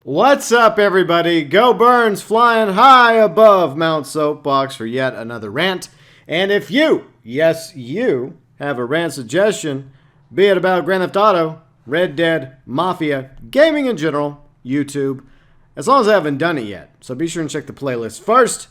What's up, everybody? GeauxBurns flying high above Mount Soapbox for yet another rant. And if you, yes you, have a rant suggestion, be it about Grand Theft Auto, Red Dead, Mafia, gaming in general, YouTube, as long as I haven't done it yet. So be sure and check the playlist first.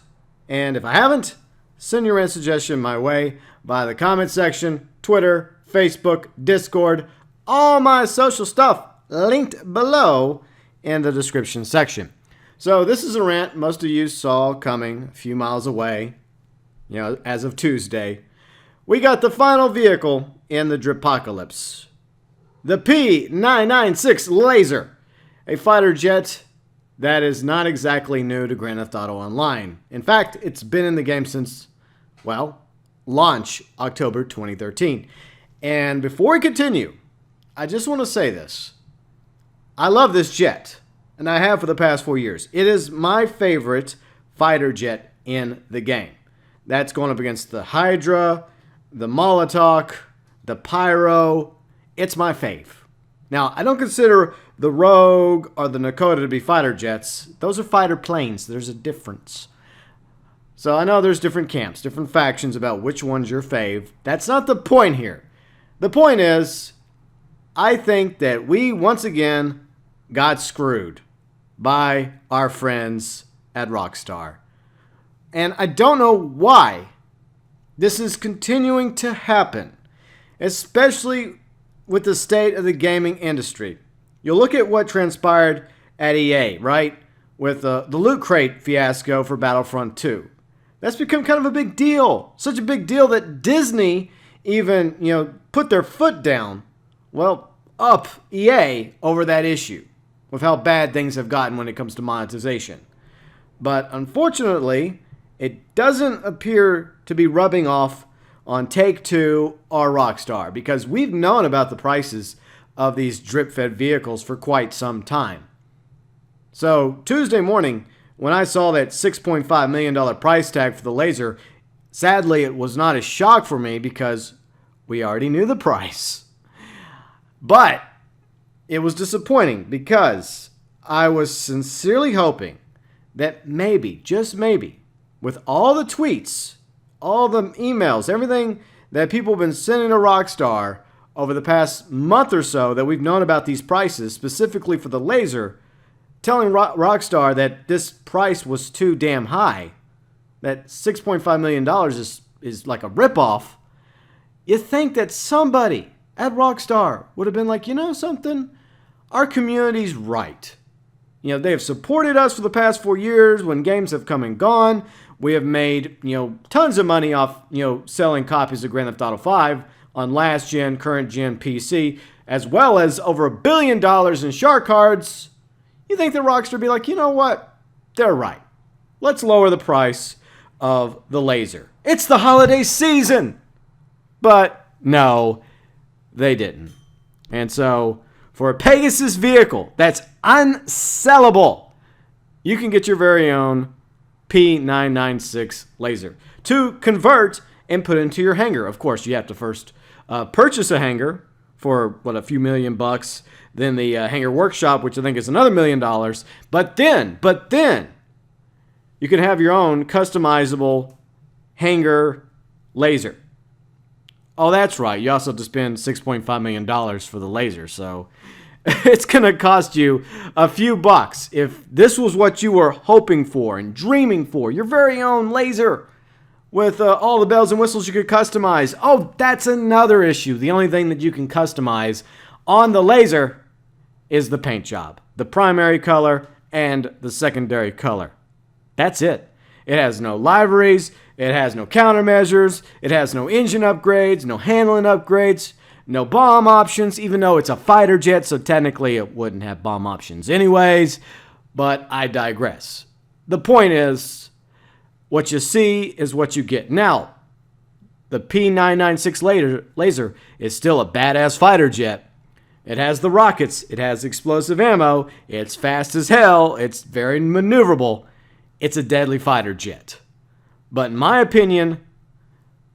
And if I haven't, send your rant suggestion my way by the comment section, Twitter, Facebook, Discord, all my social stuff linked below in the description section. So this is a rant most of you saw coming a few miles away, as of Tuesday. We got the final vehicle in the Dripocalypse. The P-996 Lazer, a fighter jet that is not exactly new to Grand Theft Auto Online. In fact, it's been in the game since, launch October 2013. And before we continue, I just want to say this. I love this jet, and I have for the past 4 years. It is my favorite fighter jet in the game. That's going up against the Hydra, the Molotov, the Pyro. It's my fave. Now, I don't consider the Rogue or the Nakota to be fighter jets. Those are fighter planes. There's a difference. So I know there's different camps, different factions about which one's your fave. That's not the point here. The point is, I think that we once again got screwed by our friends at Rockstar. And I don't know why this is continuing to happen, especially with the state of the gaming industry. You'll look at what transpired at EA, right? With the Loot Crate fiasco for Battlefront 2. That's become kind of a big deal. Such a big deal that Disney even, put their foot down, up EA over that issue, with how bad things have gotten when it comes to monetization. But unfortunately, it doesn't appear to be rubbing off on Take-Two or Rockstar, because we've known about the prices of these drip-fed vehicles for quite some time. So Tuesday morning, when I saw that $6.5 million price tag for the Lazer, sadly it was not a shock for me because we already knew the price. But it was disappointing because I was sincerely hoping that maybe, just maybe, with all the tweets, all the emails, everything that people have been sending to Rockstar over the past month or so that we've known about these prices, specifically for the Lazer, telling Rockstar that this price was too damn high, that $6.5 million is like a ripoff, you think that somebody at Rockstar would have been like, something? Our community's right. They have supported us for the past 4 years when games have come and gone. We have made, tons of money off, selling copies of Grand Theft Auto 5 on last gen, current gen PC, as well as over $1 billion in shark cards. You think that Rockstar would be like, you know what? They're right. Let's lower the price of the Lazer. It's the holiday season. But no, they didn't. And so, for a Pegasus vehicle that's unsellable, you can get your very own P-996 Lazer to convert and put into your hangar. Of course, you have to first purchase a hangar for, a few $1,000,000. Then the hangar workshop, which I think is another $1 million. But then, you can have your own customizable hangar Lazer. Oh, that's right. You also have to spend $6.5 million for the Lazer, so it's going to cost you a few bucks. If this was what you were hoping for and dreaming for, your very own Lazer with all the bells and whistles you could customize. Oh, that's another issue. The only thing that you can customize on the Lazer is the paint job, the primary color and the secondary color. That's it. It has no liveries. It has no countermeasures. It has no engine upgrades, no handling upgrades, no bomb options, even though it's a fighter jet, so technically it wouldn't have bomb options anyways. But I digress. The point is, what you see is what you get. Now, the P-996 Lazer is still a badass fighter jet. It has the rockets. It has explosive ammo. It's fast as hell. It's very maneuverable. It's a deadly fighter jet. But in my opinion,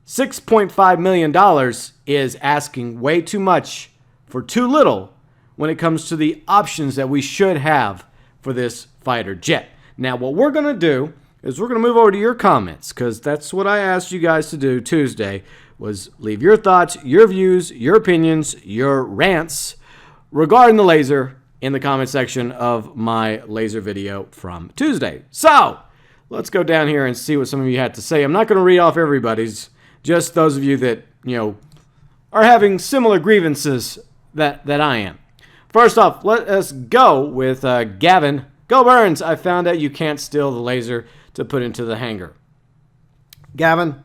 $6.5 million is asking way too much for too little when it comes to the options that we should have for this fighter jet. Now, what we're going to do is we're going to move over to your comments, because that's what I asked you guys to do Tuesday, was leave your thoughts, your views, your opinions, your rants regarding the Lazer in the comment section of my Lazer video from Tuesday. So, let's go down here and see what some of you had to say. I'm not going to read off everybody's, just those of you that, are having similar grievances that I am. First off, let us go with Gavin. GeauxBurns, I found out you can't steal the Lazer to put into the hangar. Gavin,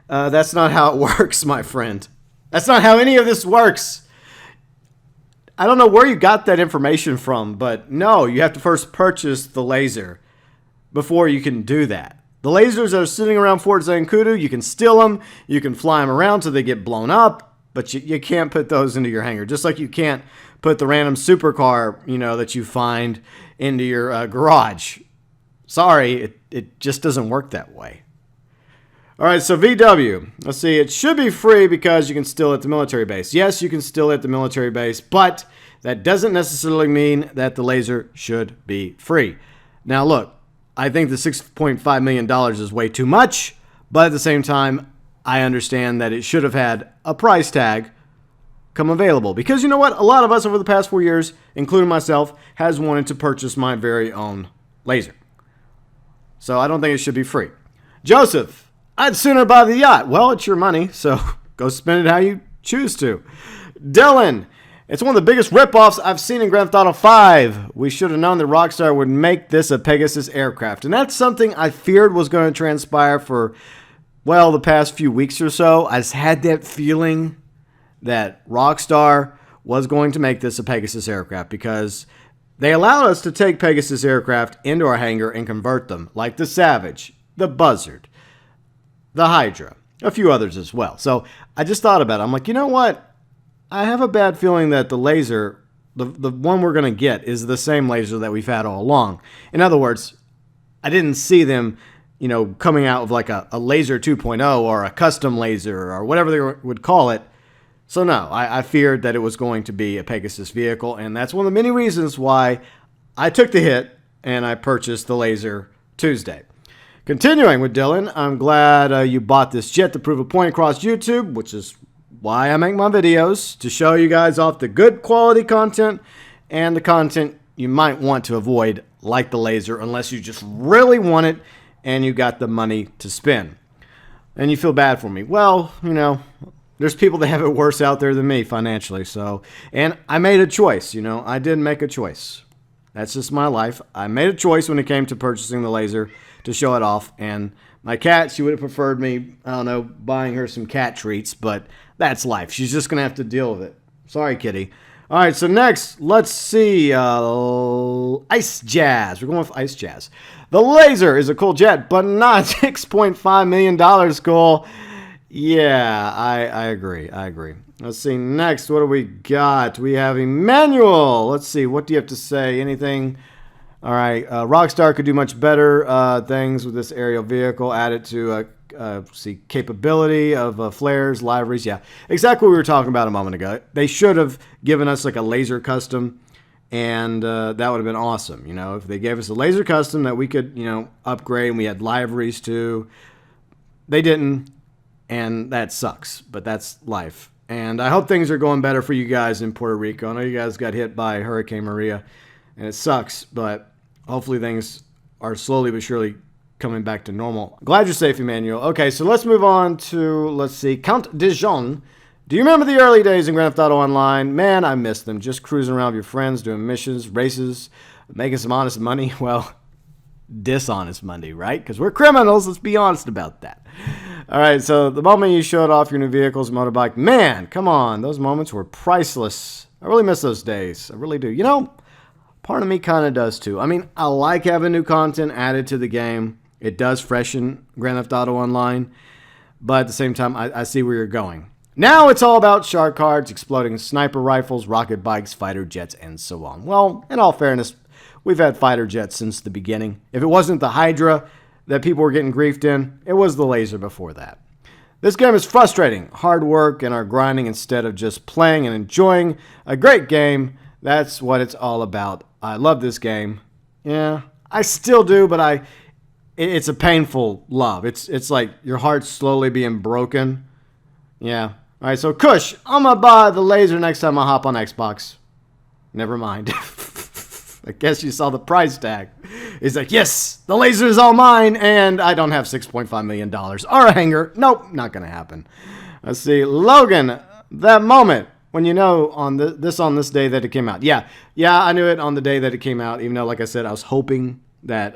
that's not how it works, my friend. That's not how any of this works. I don't know where you got that information from, but no, you have to first purchase the Lazer before you can do that. The Lazers are sitting around Fort Zancudo. You can steal them. You can fly them around till they get blown up, but you can't put those into your hangar. Just like you can't put the random supercar, that you find into your garage. Sorry, it just doesn't work that way. All right, so VW. Let's see. It should be free because you can steal at the military base. Yes, you can steal at the military base, but that doesn't necessarily mean that the Lazer should be free. Now, look, I think the $6.5 million is way too much, but at the same time, I understand that it should have had a price tag come available. Because you know what? A lot of us over the past 4 years, including myself, has wanted to purchase my very own Lazer. So I don't think it should be free. Joseph, I'd sooner buy the yacht. Well, it's your money, so go spend it how you choose to. Dylan, it's one of the biggest ripoffs I've seen in Grand Theft Auto 5. We should have known that Rockstar would make this a Pegasus aircraft. And that's something I feared was going to transpire for, well, the past few weeks or so. I just had that feeling that Rockstar was going to make this a Pegasus aircraft because they allowed us to take Pegasus aircraft into our hangar and convert them, like the Savage, the Buzzard, the Hydra, a few others as well. So I just thought about it. I'm like, you know what? I have a bad feeling that the Lazer, the one we're going to get, is the same Lazer that we've had all along. In other words, I didn't see them, coming out with like a Lazer 2.0 or a custom Lazer or whatever they would call it. So no, I feared that it was going to be a Pegasus vehicle, and that's one of the many reasons why I took the hit and I purchased the Lazer Tuesday. Continuing with Dylan, I'm glad you bought this jet to prove a point across YouTube, which is why I make my videos, to show you guys off the good quality content and the content you might want to avoid, like the Lazer, unless you just really want it and you got the money to spend. And you feel bad for me. Well, there's people that have it worse out there than me financially. So, and I made a choice, I did make a choice. That's just my life. I made a choice when it came to purchasing the Lazer to show it off. And my cat, she would have preferred me, buying her some cat treats, but that's life. She's just going to have to deal with it. Sorry, kitty. All right, so next, let's see. Ice Jazz. We're going with Ice Jazz. The Lazer is a cool jet, but not $6.5 million cool. Yeah, I agree. Let's see. Next, what do we got? We have Emmanuel. Let's see. What do you have to say? Anything? All right. Rockstar could do much better things with this aerial vehicle. Add it to capability of flares, liveries. Yeah, exactly what we were talking about a moment ago. They should have given us like a Lazer custom, and that would have been awesome. If they gave us a Lazer custom that we could, upgrade, and we had liveries too. They didn't, and that sucks, but that's life. And I hope things are going better for you guys in Puerto Rico. I know you guys got hit by Hurricane Maria, and it sucks, but hopefully things are slowly but surely coming back to normal. Glad you're safe, Emmanuel. Okay, so let's move on to, let's see, Count Dijon. Do you remember the early days in Grand Theft Auto Online? Man, I miss them. Just cruising around with your friends, doing missions, races, making some honest money. Well, dishonest money, right? Because we're criminals. Let's be honest about that. All right, so the moment you showed off your new vehicles, motorbike, man, come on. Those moments were priceless. I really miss those days. I really do. Part of me kind of does too. I mean, I like having new content added to the game. It does freshen Grand Theft Auto Online, but at the same time, I see where you're going. Now it's all about shark cards, exploding sniper rifles, rocket bikes, fighter jets, and so on. Well, in all fairness, we've had fighter jets since the beginning. If it wasn't the Hydra that people were getting griefed in, it was the Lazer before that. This game is frustrating. Hard work and our grinding instead of just playing and enjoying a great game. That's what it's all about. I love this game. Yeah, I still do, but it's a painful love. It's like your heart's slowly being broken. Yeah. All right, so Kush, I'm going to buy the Lazer next time I hop on Xbox. Never mind. I guess you saw the price tag. He's like, yes, the Lazer is all mine, and I don't have $6.5 million or a hanger. Nope, not going to happen. Let's see. Logan, that moment when you know on this day that it came out. Yeah, I knew it on the day that it came out, even though, like I said, I was hoping that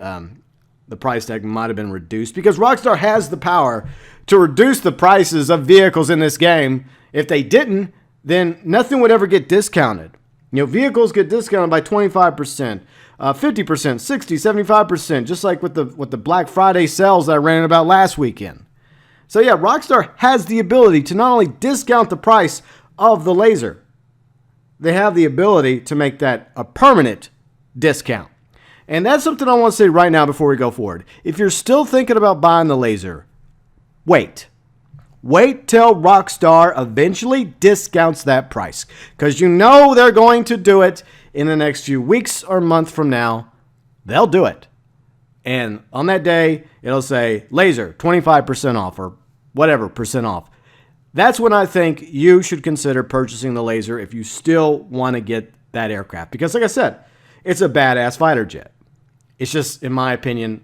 the price tag might have been reduced, because Rockstar has the power to reduce the prices of vehicles in this game. If they didn't, then nothing would ever get discounted. You know, vehicles get discounted by 25%, 50%, 60, 75%, just like with the Black Friday sales that I ran about last weekend. So yeah, Rockstar has the ability to not only discount the price of the Lazer, they have the ability to make that a permanent discount. And that's something I want to say right now before we go forward. If you're still thinking about buying the Lazer, wait. Wait till Rockstar eventually discounts that price, because you know they're going to do it in the next few weeks or month from now. They'll do it. And on that day, it'll say Lazer 25% off or whatever percent off. That's when I think you should consider purchasing the Lazer if you still want to get that aircraft. Because like I said, it's a badass fighter jet. It's just, in my opinion,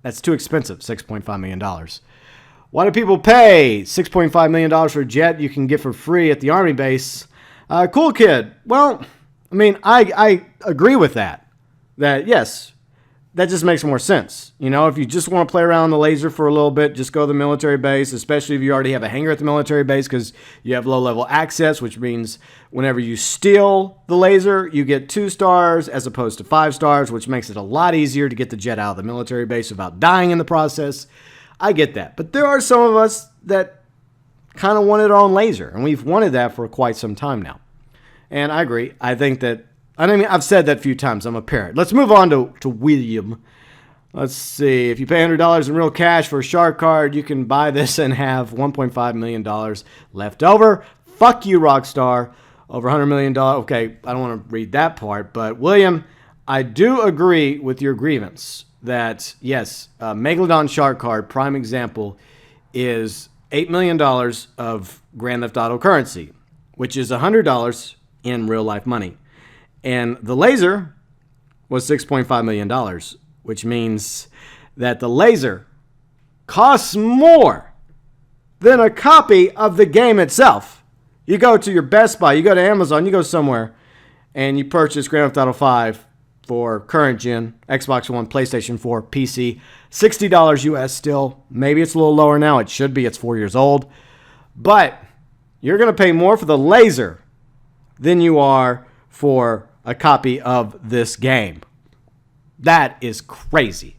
that's too expensive, $6.5 million. Why do people pay $6.5 million for a jet you can get for free at the Army base? Cool kid. Well, I mean, I agree with that. That, yes, that just makes more sense. You know, if you just want to play around the Lazer for a little bit, just go to the military base, especially if you already have a hangar at the military base, because you have low-level access, which means whenever you steal the Lazer, you get 2 stars as opposed to 5 stars, which makes it a lot easier to get the jet out of the military base without dying in the process. I get that. But there are some of us that kind of wanted our own Lazer, and we've wanted that for quite some time now. And I agree. I think that, I've said that a few times. I'm a parrot. Let's move on to William. Let's see. If you pay $100 in real cash for a shark card, you can buy this and have $1.5 million left over. Fuck you, Rockstar. Over $100 million. Okay, I don't want to read that part. But, William, I do agree with your grievance that, yes, Megalodon shark card, prime example, is $8 million of Grand Theft Auto currency, which is $100 in real-life money. And the Lazer was $6.5 million, which means that the Lazer costs more than a copy of the game itself. You go to your Best Buy, you go to Amazon, you go somewhere, and you purchase Grand Theft Auto 5 for current gen, Xbox One, PlayStation 4, PC, $60 US still. Maybe it's a little lower now. It should be. It's 4 years old. But you're going to pay more for the Lazer than you are for a copy of this game. That is crazy.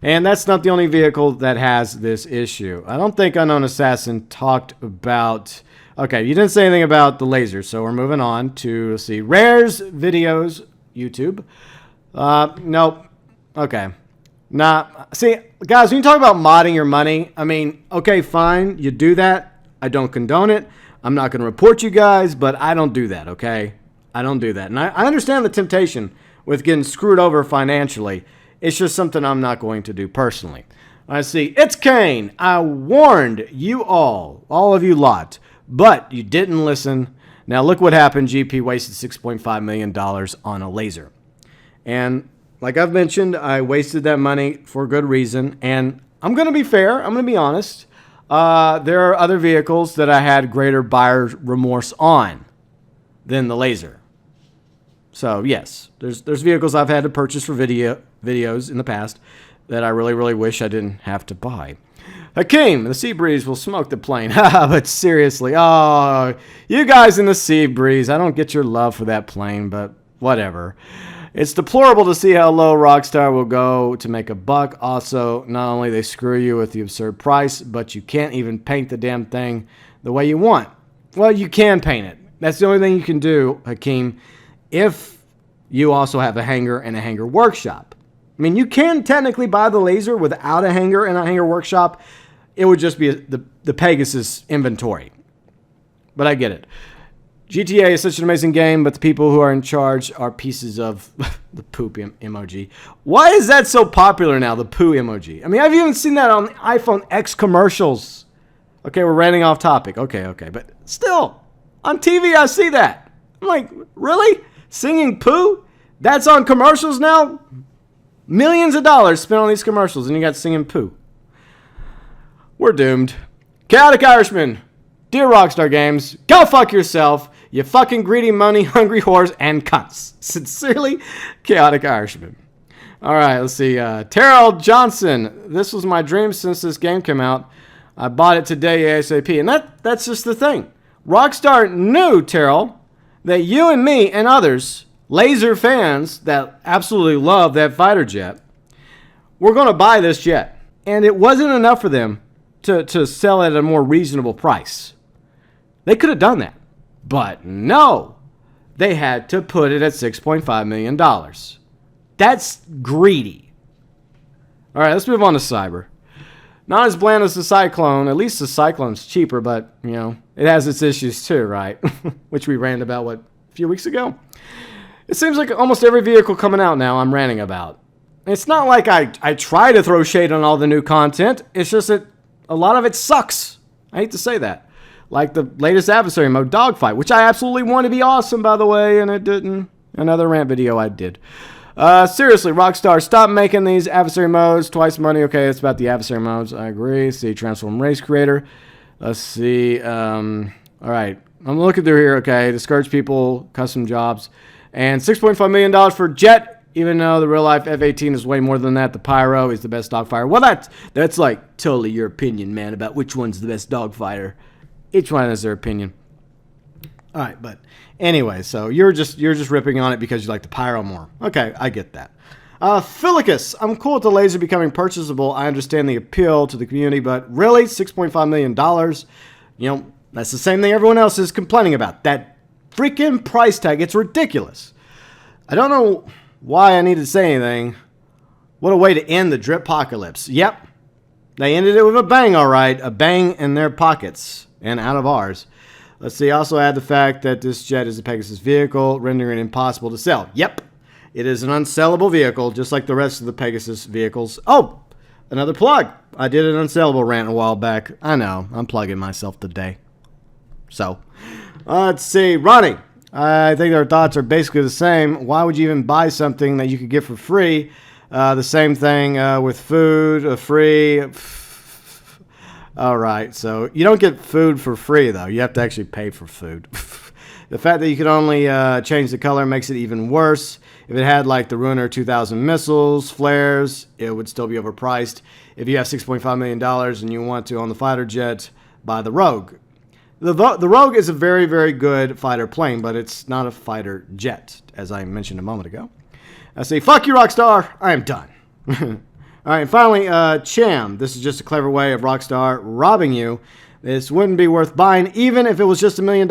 And that's not the only vehicle that has this issue. I don't think Unknown Assassin talked about... Okay, you didn't say anything about the Lazer, so we're moving on to, let's see, Rare's videos, YouTube. Nope. Okay. Nah. See, guys, when you talk about modding your money, I mean, okay, fine, you do that. I don't condone it. I'm not going to report you guys, but I don't do that, okay? I don't do that. And I understand the temptation with getting screwed over financially. It's just something I'm not going to do personally. I see. It's Kane. I warned you all of you lot, but you didn't listen. Now look what happened. GP wasted $6.5 million on a Lazer. And like I've mentioned, I wasted that money for good reason. And I'm going to be fair. I'm going to be honest. There are other vehicles that I had greater buyer remorse on than the Lazer. So yes, there's vehicles I've had to purchase for videos in the past that I really, really wish I didn't have to buy. Hakeem, the Sea Breeze will smoke the plane. But seriously, oh, you guys in the Sea Breeze, I don't get your love for that plane, but whatever. It's deplorable to see how low Rockstar will go to make a buck. Also, not only they screw you with the absurd price, but you can't even paint the damn thing the way you want. Well, you can paint it. That's the only thing you can do, Hakeem, if you also have a hangar and a hangar workshop. I mean, you can technically buy the Lazer without a hangar and a hangar workshop. It would just be the Pegasus inventory. But I get it. GTA is such an amazing game, but the people who are in charge are pieces of the poop emoji. Why is that so popular now, the poo emoji? I mean, I've even seen that on iPhone X commercials. Okay, we're ranting off topic. Okay. But still, on TV, I see that. I'm like, really? Singing poo? That's on commercials now? Millions of dollars spent on these commercials, and you got singing poo. We're doomed. Chaotic Irishman. Dear Rockstar Games, go fuck yourself, you fucking greedy, money-hungry whores and cunts. Sincerely, Chaotic Irishman. All right, let's see. Terrell Johnson. This was my dream since this game came out. I bought it today ASAP. And that's just the thing. Rockstar knew, Terrell, that you and me and others, Lazer fans that absolutely love that fighter jet, were going to buy this jet. And it wasn't enough for them to sell it at a more reasonable price. They could have done that. But no. They had to put it at $6.5 million. That's greedy. All right, let's move on to Cyber. Not as bland as the Cyclone. At least the Cyclone's cheaper, but, you know, it has its issues too, right? Which we ranted about, a few weeks ago? It seems like almost every vehicle coming out now I'm ranting about. It's not like I try to throw shade on all the new content. It's just that a lot of it sucks. I hate to say that. Like the latest adversary mode, Dogfight, which I absolutely want to be awesome, by the way, and it didn't. Another rant video I did. Seriously, Rockstar, stop making these adversary modes. Twice money. Okay, it's about the adversary modes. I agree. See, Transform Race Creator. Let's see. All right. I'm looking through here. Okay, discourage people, custom jobs. And $6.5 million for Jet, even though the real-life F-18 is way more than that. The Pyro is the best dogfighter. Well, that's like totally your opinion, man, about which one's the best dogfighter. Each one has their opinion. All right, but anyway, so you're just ripping on it because you like the Pyro more. Okay, I get that. Philicus, I'm cool with the Lazer becoming purchasable. I understand the appeal to the community, but really, $6.5 million? You know, that's the same thing everyone else is complaining about. That freaking price tag, it's ridiculous. I don't know why I need to say anything. What a way to end the drip apocalypse. Yep, they ended it with a bang, all right. A bang in their pockets and out of ours. Let's see, also add the fact that this jet is a Pegasus vehicle, rendering it impossible to sell. Yep, it is an unsellable vehicle, just like the rest of the Pegasus vehicles. Oh, another plug. I did an unsellable rant a while back. I know, I'm plugging myself today. So, let's see, Ronnie. I think our thoughts are basically the same. Why would you even buy something that you could get for free? The same thing with food, free. All right, so you don't get food for free, though. You have to actually pay for food. The fact that you can only change the color makes it even worse. If it had, like, the Ruiner 2000 missiles, flares, it would still be overpriced. If you have $6.5 million and you want to own the fighter jet, buy the Rogue. The Rogue is a very, very good fighter plane, but it's not a fighter jet, as I mentioned a moment ago. I say, fuck you, Rockstar. I am done. All right, and finally, Cham. This is just a clever way of Rockstar robbing you. This wouldn't be worth buying, even if it was just $1 million.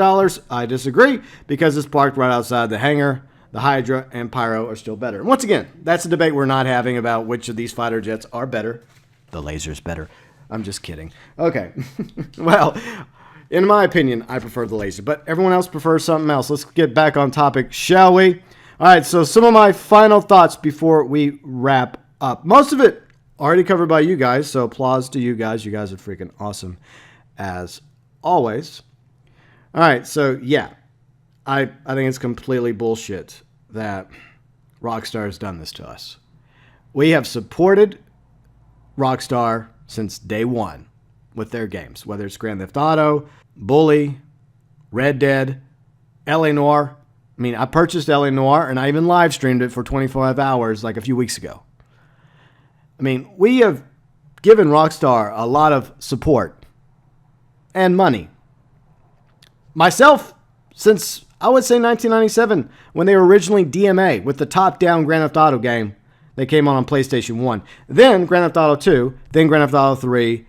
I disagree, because it's parked right outside the hangar. The Hydra and Pyro are still better. And once again, that's a debate we're not having about which of these fighter jets are better. The Lazer's better. I'm just kidding. Okay. Well, in my opinion, I prefer the Lazer, but everyone else prefers something else. Let's get back on topic, shall we? All right, so some of my final thoughts before we wrap up. Most of it already covered by you guys, so applause to you guys. You guys are freaking awesome, as always. All right, so yeah, I think it's completely bullshit that Rockstar has done this to us. We have supported Rockstar since day one with their games, whether it's Grand Theft Auto, Bully, Red Dead, L.A. Noire. I mean, I purchased L.A. Noire, and I even live streamed it for 25 hours like a few weeks ago. I mean, we have given Rockstar a lot of support and money. Myself, since I would say 1997, when they were originally DMA with the top-down Grand Theft Auto game that came on PlayStation 1. Then Grand Theft Auto 2, then Grand Theft Auto 3,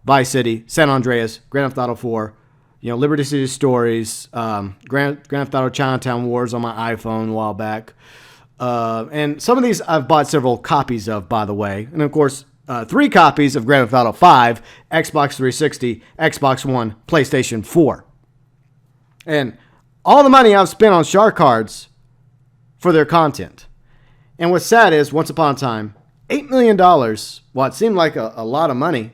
Vice City, San Andreas, Grand Theft Auto 4, Liberty City Stories, Grand Theft Auto Chinatown Wars on my iPhone a while back. And some of these I've bought several copies of, by the way. And, of course, 3 copies of Grand Theft Auto 5, Xbox 360, Xbox One, PlayStation 4. And all the money I've spent on shark cards for their content. And what's sad is, once upon a time, $8 million, well, it seemed like a lot of money,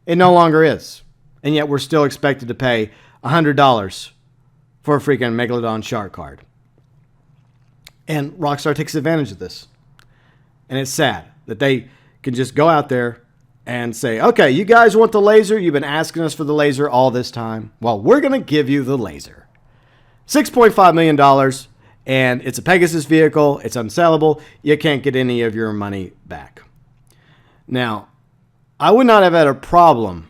it no longer is. And yet we're still expected to pay $100 for a freaking Megalodon shark card. And Rockstar takes advantage of this. And it's sad that they can just go out there and say, okay, you guys want the laser? You've been asking us for the laser all this time. Well, we're going to give you the laser. $6.5 million, and it's a Pegasus vehicle. It's unsellable. You can't get any of your money back. Now, I would not have had a problem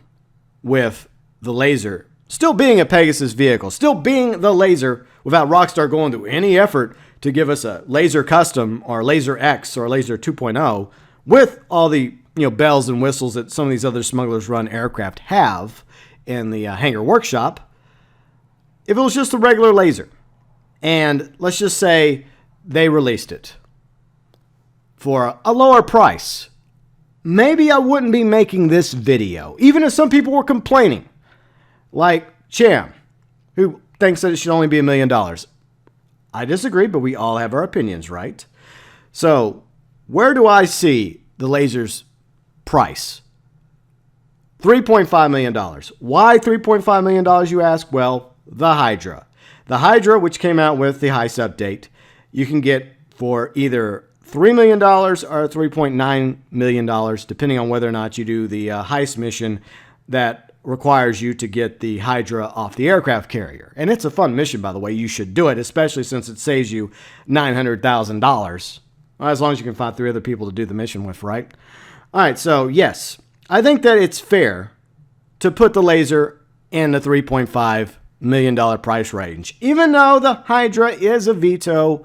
with the laser still being a Pegasus vehicle, still being the laser, without Rockstar going to any effort to give us a Laser Custom or Laser X or Laser 2.0 with all the bells and whistles that some of these other smugglers run aircraft have in the hangar workshop. If it was just a regular laser, and let's just say they released it for a lower price, maybe I wouldn't be making this video, even if some people were complaining, like Cham, who thinks that it should only be $1 million. I disagree, but we all have our opinions, right? So where do I see the laser's price? $3.5 million. Why $3.5 million, you ask? Well, the Hydra. The Hydra, which came out with the heist update, you can get for either $3 million or $3.9 million, depending on whether or not you do the heist mission that requires you to get the Hydra off the aircraft carrier. And it's a fun mission, by the way. You should do it, especially since it saves you $900,000. Well, as long as you can find 3 other people to do the mission with, right? All right, so yes, I think that it's fair to put the laser in the $3.5 million price range. Even though the Hydra is a veto,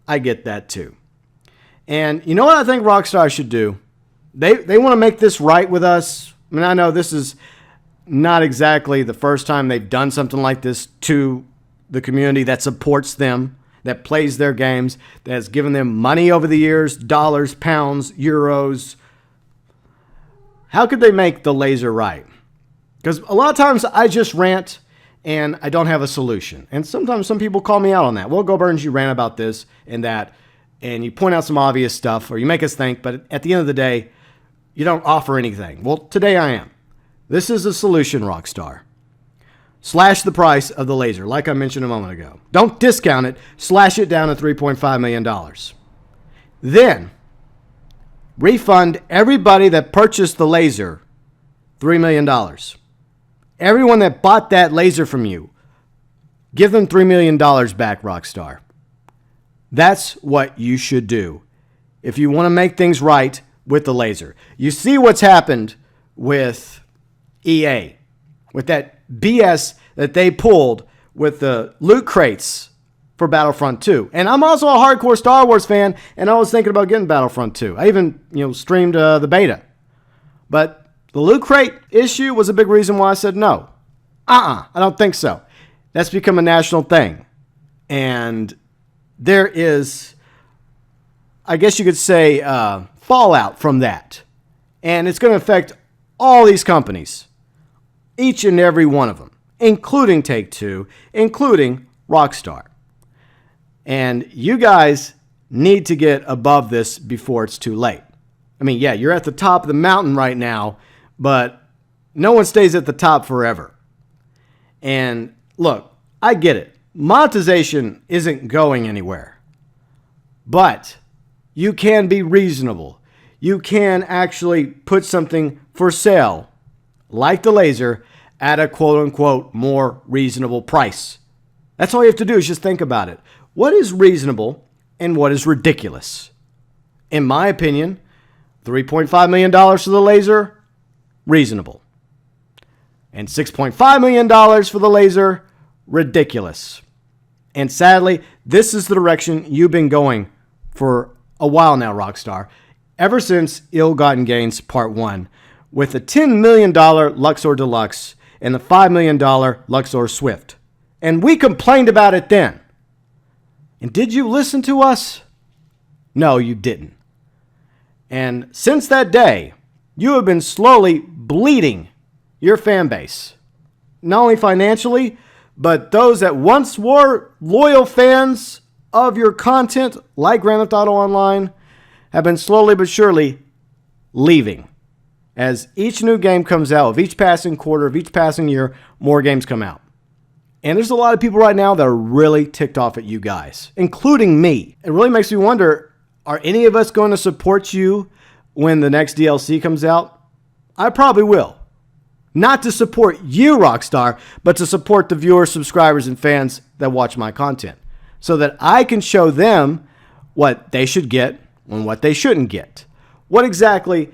I get that too. And you know what I think Rockstar should do? They want to make this right with us. I mean, I know this is not exactly the first time they've done something like this to the community that supports them, that plays their games, that has given them money over the years, dollars, pounds, euros. How could they make the laser right? Because a lot of times I just rant and I don't have a solution. And sometimes some people call me out on that. Well, GeauxBurns, you rant about this and that, and you point out some obvious stuff, or you make us think, but at the end of the day, you don't offer anything. Well, today I am. This is a solution, Rockstar. Slash the price of the laser, like I mentioned a moment ago. Don't discount it. Slash it down to $3.5 million. Then, refund everybody that purchased the laser $3 million. Everyone that bought that laser from you, give them $3 million back, Rockstar. That's what you should do if you want to make things right with the laser. You see what's happened with EA, with that BS that they pulled with the loot crates for Battlefront 2. And I'm also a hardcore Star Wars fan, and I was thinking about getting Battlefront 2. I even, streamed the beta. But the loot crate issue was a big reason why I said no. I don't think so. That's become a national thing. And there is, I guess you could say, fallout from that. And it's going to affect all these companies. Each and every one of them, including Take-Two, including Rockstar. And you guys need to get above this before it's too late. I mean, yeah, you're at the top of the mountain right now, but no one stays at the top forever. And look, I get it. Monetization isn't going anywhere. But you can be reasonable. You can actually put something for sale, like the laser, at a quote-unquote more reasonable price. That's all you have to do is just think about it. What is reasonable and what is ridiculous? In my opinion, $3.5 million for the laser, reasonable. And $6.5 million for the laser, ridiculous. And sadly, this is the direction you've been going for a while now, Rockstar. Ever since Ill-Gotten Gains Part 1, with the $10 million Luxor Deluxe and the $5 million Luxor Swift. And we complained about it then. And did you listen to us? No, you didn't. And since that day, you have been slowly bleeding your fan base. Not only financially, But those that once were loyal fans of your content, like Grand Theft Auto Online, have been slowly but surely leaving. As each new game comes out, of each passing quarter, of each passing year, more games come out. And there's a lot of people right now that are really ticked off at you guys, including me. It really makes me wonder, are any of us going to support you when the next DLC comes out? I probably will. Not to support you, Rockstar, but to support the viewers, subscribers, and fans that watch my content, so that I can show them what they should get and what they shouldn't get. What exactly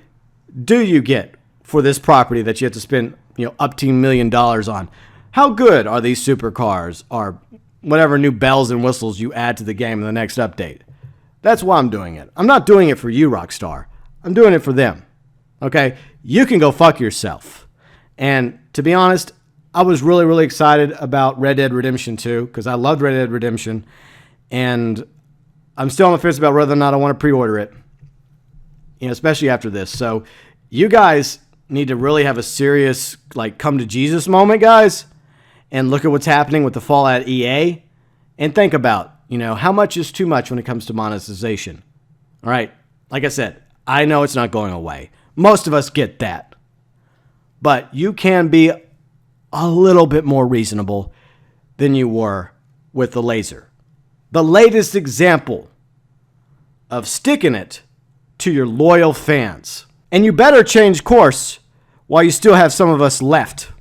do you get for this property that you have to spend, up to $1 million on? How good are these supercars or whatever new bells and whistles you add to the game in the next update? That's why I'm doing it. I'm not doing it for you, Rockstar. I'm doing it for them. Okay? You can go fuck yourself. And to be honest, I was really, really excited about Red Dead Redemption 2 because I loved Red Dead Redemption. And I'm still on the fence about whether or not I want to pre-order it, especially after this. So you guys need to really have a serious, come to Jesus moment, guys, and look at what's happening with the Fallout EA and think about, how much is too much when it comes to monetization. All right. Like I said, I know it's not going away. Most of us get that. But you can be a little bit more reasonable than you were with the Lazer. The latest example of sticking it to your loyal fans. And you better change course while you still have some of us left.